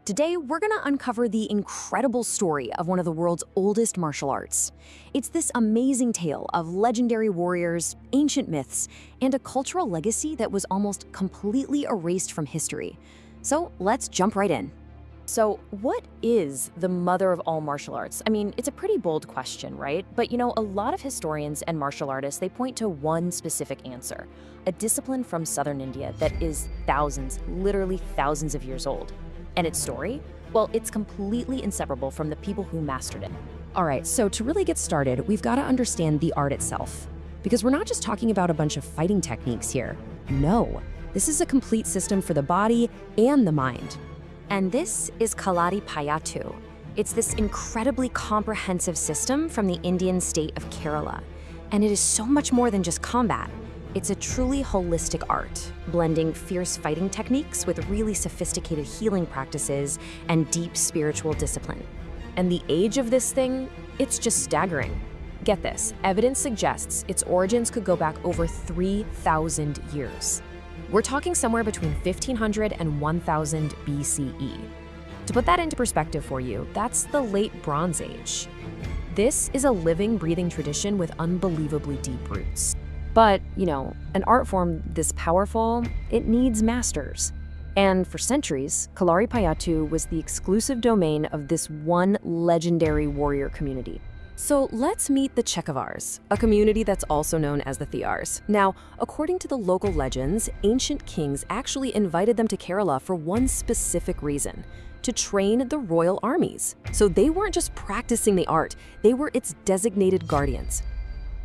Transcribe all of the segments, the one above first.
Today, we're gonna uncover the incredible story of one of the world's oldest martial arts. It's this amazing tale of legendary warriors, ancient myths, and a cultural legacy that was almost completely erased from history. So let's jump right in. So, what is the mother of all martial arts? I mean, it's a pretty bold question, right? But a lot of historians and martial artists, they point to one specific answer, a discipline from southern India that is thousands, literally thousands of years old. And its story? Well, it's completely inseparable from the people who mastered it. All right, so to really get started, we've got to understand the art itself. Because we're not just talking about a bunch of fighting techniques here. No, this is a complete system for the body and the mind. And this is Kalaripayatu. It's this incredibly comprehensive system from the Indian state of Kerala. And it is so much more than just combat. It's a truly holistic art, blending fierce fighting techniques with really sophisticated healing practices and deep spiritual discipline. And the age of this thing, it's just staggering. Get this, evidence suggests its origins could go back over 3,000 years. We're talking somewhere between 1500 and 1000 BCE. To put that into perspective for you, that's the late Bronze Age. This is a living, breathing tradition with unbelievably deep roots. But, an art form this powerful, it needs masters. And for centuries, Kalaripayattu was the exclusive domain of this one legendary warrior community. So let's meet the Chekavars, a community that's also known as the Thears. Now, according to the local legends, ancient kings actually invited them to Kerala for one specific reason: to train the royal armies. So they weren't just practicing the art, they were its designated guardians.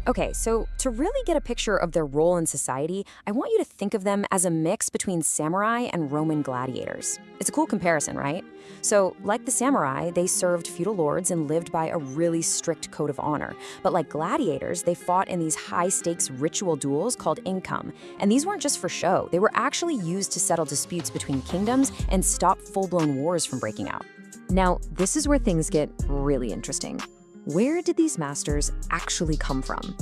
Okay, so to really get a picture of their role in society, I want you to think of them as a mix between samurai and Roman gladiators. It's a cool comparison, right? So, like the samurai, they served feudal lords and lived by a really strict code of honor. But like gladiators, they fought in these high-stakes ritual duels called income. And these weren't just for show, they were actually used to settle disputes between kingdoms and stop full-blown wars from breaking out. Now, this is where things get really interesting. Where did these masters actually come from?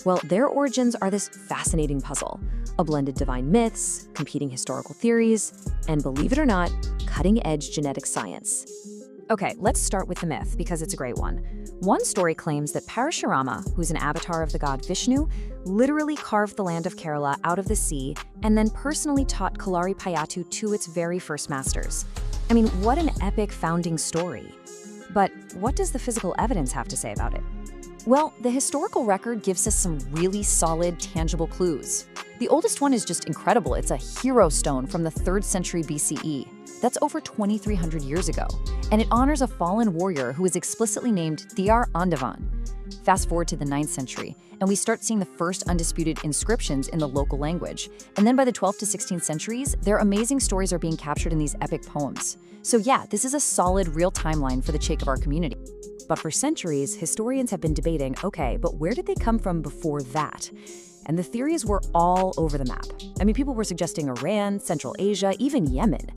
Well, their origins are this fascinating puzzle, a blend of divine myths, competing historical theories, and believe it or not, cutting-edge genetic science. Okay, let's start with the myth, because it's a great one. One story claims that Parashurama, who's an avatar of the god Vishnu, literally carved the land of Kerala out of the sea and then personally taught Kalaripayattu to its very first masters. I mean, what an epic founding story. But what does the physical evidence have to say about it? Well, the historical record gives us some really solid, tangible clues. The oldest one is just incredible. It's a hero stone from the 3rd century BCE. That's over 2,300 years ago. And it honors a fallen warrior who is explicitly named Thear Andavan. Fast forward to the 9th century, and we start seeing the first undisputed inscriptions in the local language. And then by the 12th to 16th centuries, their amazing stories are being captured in these epic poems. So yeah, this is a solid, real timeline for the Chekavar community. But for centuries, historians have been debating, okay, but where did they come from before that? And the theories were all over the map. I mean, people were suggesting Iran, Central Asia, even Yemen.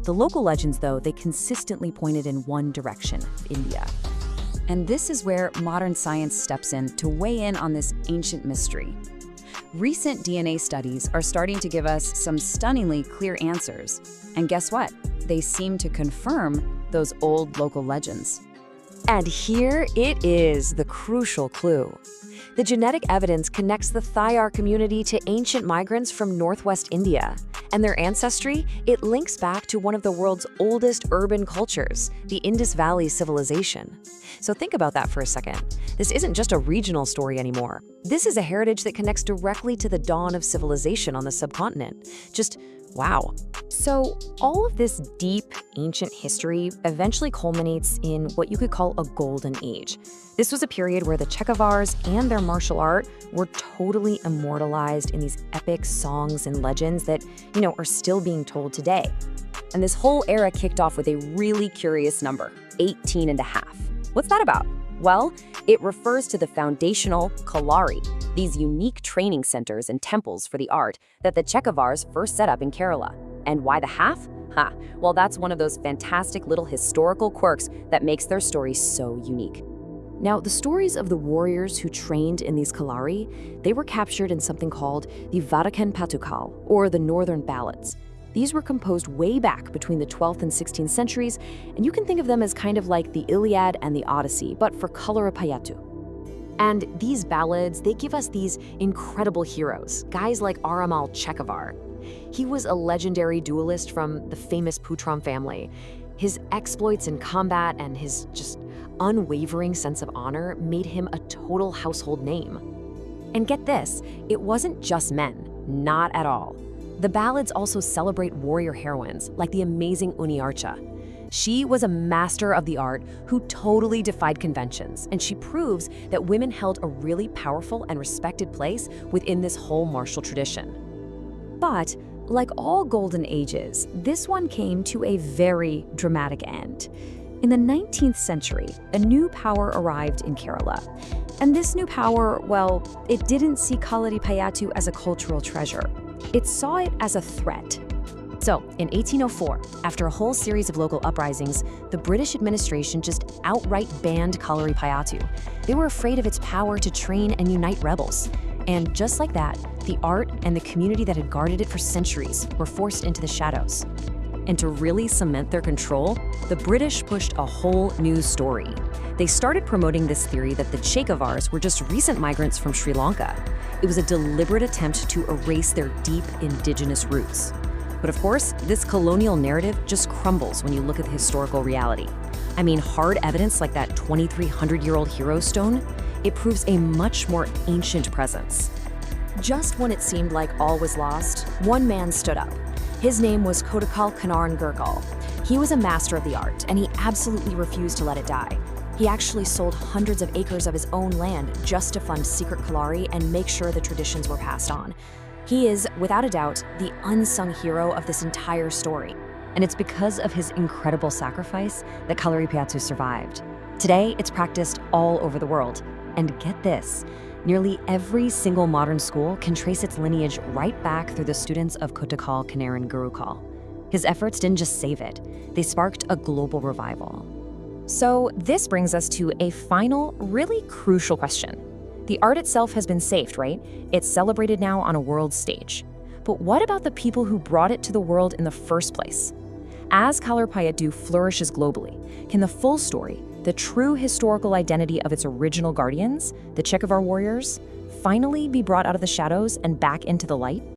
The local legends, though, they consistently pointed in one direction: India. And this is where modern science steps in to weigh in on this ancient mystery. Recent DNA studies are starting to give us some stunningly clear answers. And guess what? They seem to confirm those old local legends. And here it is, the crucial clue. The genetic evidence connects the Thear community to ancient migrants from northwest India. And their ancestry, it links back to one of the world's oldest urban cultures, the Indus Valley civilization. So think about that for a second. This isn't just a regional story anymore. This is a heritage that connects directly to the dawn of civilization on the subcontinent. Just wow. So all of this deep, ancient history eventually culminates in what you could call a golden age. This was a period where the Chekavars and their martial art were totally immortalized in these epic songs and legends that, are still being told today. And this whole era kicked off with a really curious number, 18 and a half. What's that about? Well, it refers to the foundational Kalari, these unique training centers and temples for the art that the Chekavars first set up in Kerala. And why the half? Well, that's one of those fantastic little historical quirks that makes their story so unique. Now, the stories of the warriors who trained in these Kalari, they were captured in something called the Vedic Patukal, or the Northern Ballads. These were composed way back between the 12th and 16th centuries, and you can think of them as kind of like the Iliad and the Odyssey, but for Kalaripayattu. And these ballads, they give us these incredible heroes, guys like Aramal Chekovar. He was a legendary duelist from the famous Putram family. His exploits in combat and his just unwavering sense of honor made him a total household name. And get this, it wasn't just men, not at all. The ballads also celebrate warrior heroines like the amazing Uniarcha. She was a master of the art who totally defied conventions, and she proves that women held a really powerful and respected place within this whole martial tradition. But like all golden ages, this one came to a very dramatic end. In the 19th century, a new power arrived in Kerala. And this new power, well, it didn't see Kalaripayattu as a cultural treasure. It saw it as a threat. So, in 1804, after a whole series of local uprisings, the British administration just outright banned Kalaripayattu. They were afraid of its power to train and unite rebels. And just like that, the art and the community that had guarded it for centuries were forced into the shadows. And to really cement their control, the British pushed a whole new story. They started promoting this theory that the Chekovars were just recent migrants from Sri Lanka. It was a deliberate attempt to erase their deep indigenous roots. But of course, this colonial narrative just crumbles when you look at the historical reality. I mean, hard evidence like that 2,300-year-old hero stone, it proves a much more ancient presence. Just when it seemed like all was lost, one man stood up. His name was Kodakal Kanaran Gurgal. He was a master of the art, and he absolutely refused to let it die. He actually sold hundreds of acres of his own land just to fund secret Kalari and make sure the traditions were passed on. He is, without a doubt, the unsung hero of this entire story. And it's because of his incredible sacrifice that Kalaripayattu survived. Today, it's practiced all over the world. And get this, nearly every single modern school can trace its lineage right back through the students of Kodakal Kanaran Gurukal. His efforts didn't just save it, they sparked a global revival. So this brings us to a final, really crucial question. The art itself has been saved, right? It's celebrated now on a world stage. But what about the people who brought it to the world in the first place? As Kalaripayattu flourishes globally, can the full story, the true historical identity of its original guardians, the Chekovar warriors, finally be brought out of the shadows and back into the light?